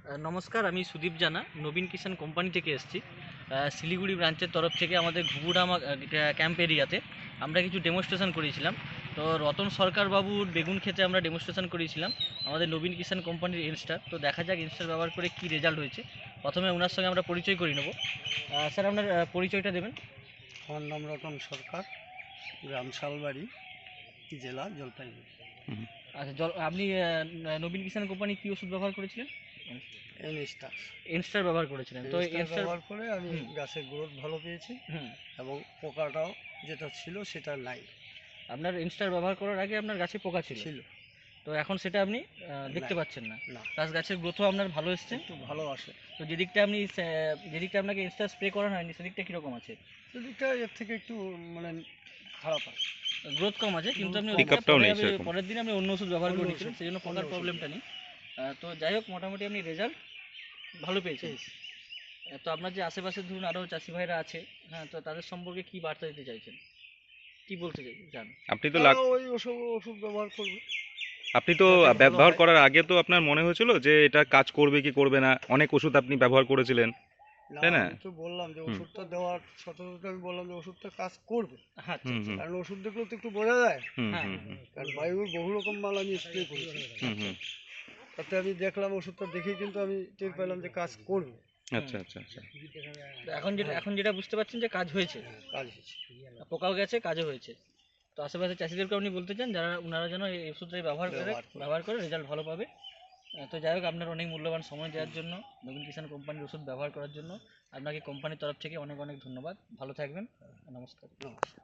নমস্কার, আমি সুদীপ জানা নবীন কিষাণ কোম্পানি থেকে এসেছি। শিলিগুড়ি ব্রাঞ্চের তরফ থেকে আমাদের ঘুঘুডামা ক্যাম্প এরিয়াতে আমরা কিছু ডেমনস্ট্রেশন করেছিলাম। তো রতন সরকার বাবুর বেগুন খেতে আমরা ডেমনস্ট্রেশন করেছিলাম আমাদের নবীন কিষাণ কোম্পানির ইনস্টার। তো দেখা যাক ইনস্টার ব্যবহার করে কী রেজাল্ট হয়েছে। প্রথমে ওনার সঙ্গে আমরা পরিচয় করে নেব। স্যার, আপনার পরিচয়টা দেবেন। আমার নাম রতন সরকার, গ্রাম শালবাড়ি, জেলা জলপাইগুড়ি। আচ্ছা, আপনি নবীন কিষাণ কোম্পানি কী ওষুধ ব্যবহার করেছিলেন? এনস্টার ইনস্টার ব্যবহার করেছিলেন। তো ইনস্টার ব্যবহার করে আমি গাছের গ্রোথ ভালো পেয়েছি হুম এবং পোকাটাও যেটা ছিল সেটা নাই। আপনার ইনস্টার ব্যবহার করার আগে আপনার গাছে পোকা ছিল, ছিল তো এখন সেটা আপনি দেখতে নাই। পাচ্ছেন না। না, প্লাস গাছের গ্রোথও আপনার ভালো এসছে। একটু ভালো আসে। তো যেদিকটা আপনাকে ইনস্টা স্প্রে করানো হয়নি সেদিকটা কীরকম আছে? সেদিকটা এর থেকে একটু মানে খারাপ আছে, গ্রোথ কম আছে, কিন্তু আপনি Growth কম ওদিকটা আছে। পরের দিন আপনি অন্য ওষুধ ব্যবহার অন্য করে নিয়েছিলেন, ওষুধ, সেই জন্য অন্য পোকার ওষুধ। প্রবলেমটা নেই। তো যাই হোক, মোটামুটি আপনি রেজাল্ট ভালো পেয়েছেন। তো আপনার যে আশেপাশে ধরুন আরও চাষি ভাইরা আছে, হ্যাঁ, তো তাদের সম্পর্কে কী বার্তা দিতে চাইছেন, কী বলতে চান? আপনি তো তারা ওই ওষুধ ওষুধ ব্যবহার করবে আপনি তো যাতে ভালো ব্যবহার হয়। করার আগে তো আপনার মনে হয়েছিল যে এটা কাজ করবে কি করবে না, অনেক ওষুধ আপনি ব্যবহার করেছিলেন, না, তাই না? আমি তো বললাম যে হুম ওষুধটা দেওয়ার সাথে সাথে আমি বললাম যে ওষুধটা কাজ করবে, হ্যাঁ, আচ্ছা হুম আচ্ছা। হুম কারণ ওষুধ দেখলেও তো একটু বোঝা যায়। হুম হ্যাঁ হুম হ্যাঁ হুম কারণ বায়ুর বহু রকম মাল আমি স্প্রে করেছি, হুম হুম। তাতে আমি দেখলাম ওষুধটা দেখেই কিন্তু আমি টের পেলাম যে কাজ করবে। আচ্ছা আচ্ছা আচ্ছা। তো এখন যেটা বুঝতে পারছেন যে কাজ হয়েছে, কাজ হয়েছে। পোকাও গেছে, কাজও হয়েছে। তো আশেপাশে চাষিদেরকে আপনি বলতে চান যারা ওনারা যেন এই ওষুধটাই ব্যবহার করে রেজাল্ট ভালো পাবে। তো যাই হোক, আপনার অনেক মূল্যবান সময় দেওয়ার জন্য, নবীন কিষাণ কোম্পানির ওষুধ ব্যবহার করার জন্য আপনাকে কোম্পানির তরফ থেকে অনেক অনেক ধন্যবাদ। ভালো থাকবেন। নমস্কার। নমস্কার।